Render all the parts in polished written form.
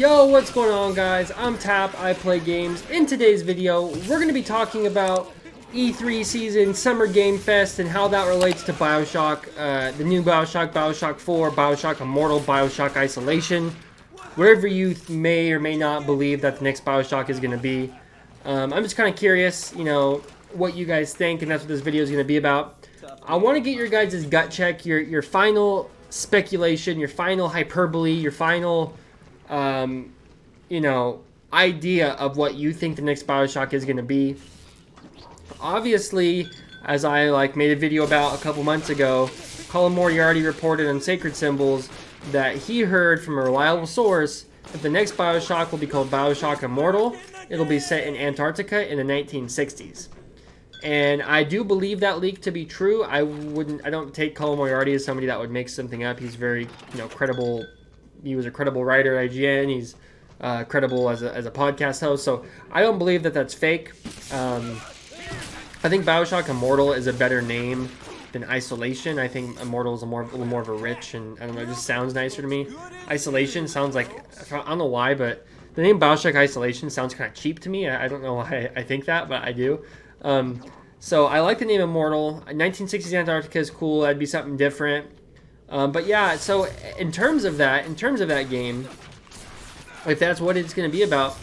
Yo, what's going on, guys? I'm Tap, I play games. In today's video, we're going to be talking about E3 season, Summer Game Fest, and how that relates to Bioshock, the new Bioshock, Bioshock 4, Bioshock Immortal, Bioshock Isolation, wherever you may or may not believe that the next Bioshock is going to be. I'm just kind of curious, what you guys think, and that's what this video is going to be about. I want to get your guys' gut check, your final speculation, your final hyperbole, your final idea of what you think the next Bioshock is going to be. Obviously, as I made a video about a couple months ago, Colin Moriarty reported on Sacred Symbols that he heard from a reliable source that the next Bioshock will be called Bioshock Immortal. It'll be set in Antarctica in the 1960s. And I do believe that leak to be true. I don't take Colin Moriarty as somebody that would make something up. He's very, credible. He was a credible writer at IGN. He's credible as a podcast host. So I don't believe that that's fake. I think Bioshock Immortal is a better name than Isolation. I think Immortal is a little more of a rich, and I don't know, it just sounds nicer to me. Isolation sounds like, I don't know why, but the name Bioshock Isolation sounds kind of cheap to me. I don't know why I think that, but I do. So I like the name Immortal. 1960s Antarctica is cool. That'd be something different. But yeah, so in terms of that game, if that's what it's going to be about,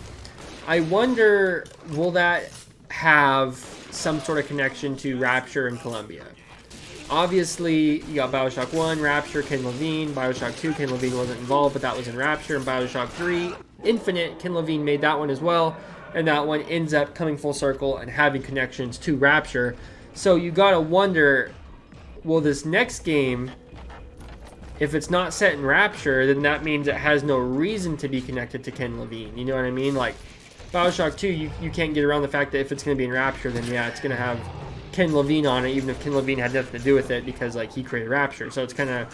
I wonder, will that have some sort of connection to Rapture and Columbia? Obviously, you got Bioshock 1, Rapture, Ken Levine. Bioshock 2, Ken Levine wasn't involved, but that was in Rapture. And Bioshock 3, Infinite, Ken Levine made that one as well. And that one ends up coming full circle and having connections to Rapture. So you gotta wonder, will this next game, if it's not set in Rapture, then that means it has no reason to be connected to Ken Levine. You know what I mean? Like, Bioshock 2, you can't get around the fact that if it's going to be in Rapture, then yeah, it's going to have Ken Levine on it, even if Ken Levine had nothing to do with it, because, he created Rapture. So it's kind of,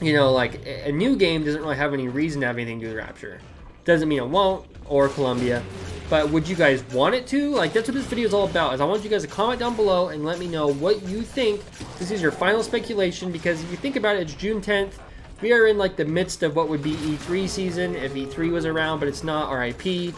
a new game doesn't really have any reason to have anything to do with Rapture. Doesn't mean it won't, or Columbia. But would you guys want it to? That's what this video is all about, is I want you guys to comment down below and let me know what you think. This is your final speculation, because if you think about it, it's June 10th. We are in, the midst of what would be E3 season, if E3 was around, but it's not, RIP.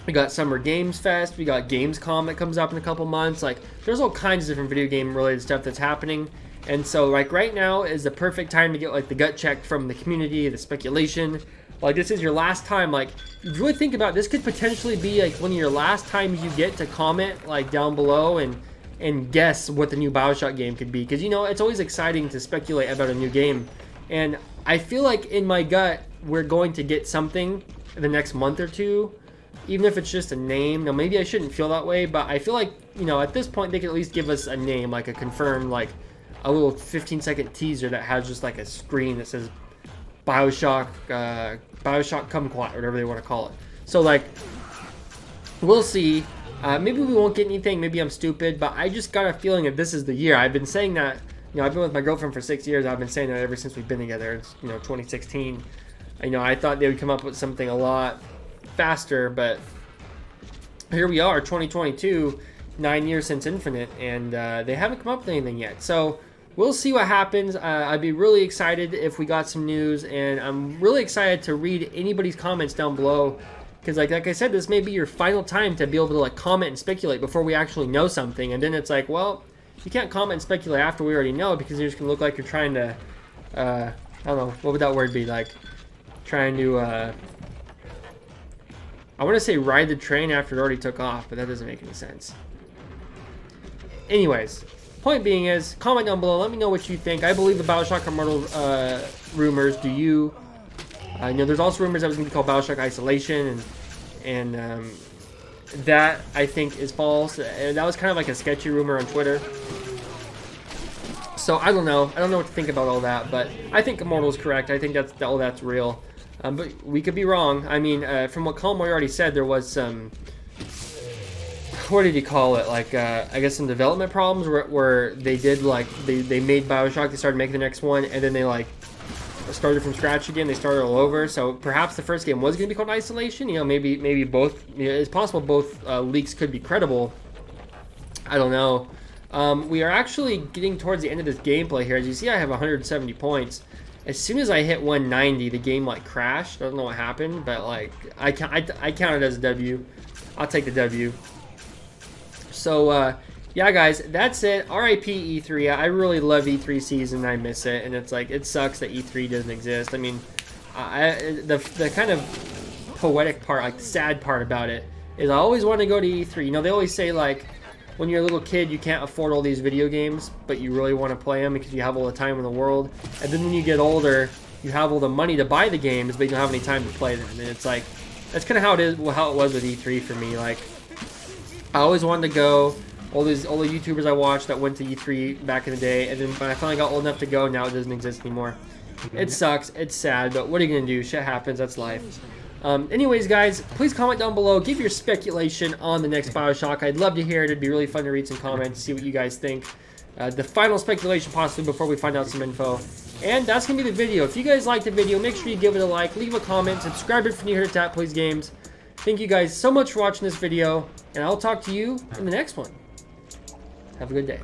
We got Summer Games Fest. We got Gamescom that comes up in a couple months. There's all kinds of different video game-related stuff that's happening. And so, right now is the perfect time to get, the gut check from the community, the speculation. This is your last time. If you really think about it, this could potentially be, one of your last times you get to comment, down below and guess what the new Bioshock game could be. Because, it's always exciting to speculate about a new game. And I feel like in my gut, we're going to get something in the next month or two. Even if it's just a name. Now, maybe I shouldn't feel that way, but I feel like, at this point, they could at least give us a name, a confirmed, a little 15-second teaser that has just, a screen that says Bioshock, Bioshock Kumquat, or whatever they want to call it. So, we'll see. Maybe we won't get anything. Maybe I'm stupid, but I just got a feeling that this is the year. I've been saying that. I've been with my girlfriend for 6 years. I've been saying that ever since we've been together. It's 2016. I thought they would come up with something a lot faster, but here we are, 2022, 9 years since Infinite, and they haven't come up with anything yet. So we'll see what happens. I'd be really excited if we got some news, and I'm really excited to read anybody's comments down below. Because, like I said, this may be your final time to be able to, comment and speculate before we actually know something. And then it's well, you can't comment and speculate after we already know, because you're just going to look like you're trying to, I don't know, what would that word be? Trying to, I want to say ride the train after it already took off, but that doesn't make any sense. Anyways, point being is, comment down below, let me know what you think. I believe the Bioshock Immortal rumors. Do you? There's also rumors that it was going to be called Bioshock Isolation, and that I think is false. That was kind of a sketchy rumor on Twitter. So I don't know. I don't know what to think about all that, but I think Immortal is correct. I think that's real. But we could be wrong. I mean, from what Colin Moriarty said, there was some, what did he call it? I guess some development problems where they did, they made Bioshock, they started making the next one, and then they, started from scratch again. They started all over. So perhaps the first game was going to be called Isolation. Maybe both. It's possible both leaks could be credible. I don't know. We are actually getting towards the end of this gameplay here. As you see, I have 170 points. as soon as I hit 190, the game like crashed. I don't know what happened, but like I count it as a W. I'll take the W. So yeah, guys, that's it. RIP E3. I really love E3 season. I miss it, and it's like it sucks that E3 doesn't exist. I mean, the kind of poetic part, like the sad part about it, is I always want to go to E3. You know, they always say like, when you're a little kid, you can't afford all these video games, but you really want to play them because you have all the time in the world. And then when you get older, you have all the money to buy the games, but you don't have any time to play them. And it's like, that's kind of how it was with E3 for me. Like, I always wanted to go. All the YouTubers I watched that went to E3 back in the day, and then when I finally got old enough to go, now it doesn't exist anymore. It sucks. It's sad, but what are you gonna do? Shit happens. That's life. Anyways, guys, please comment down below. Give your speculation on the next Bioshock. I'd love to hear it. It'd be really fun to read some comments, see what you guys think. The final speculation possibly before we find out some info. And that's going to be the video. If you guys liked the video, make sure you give it a like, leave a comment, subscribe if you're new here to TapPlaysGames. Thank you guys so much for watching this video, and I'll talk to you in the next one. Have a good day.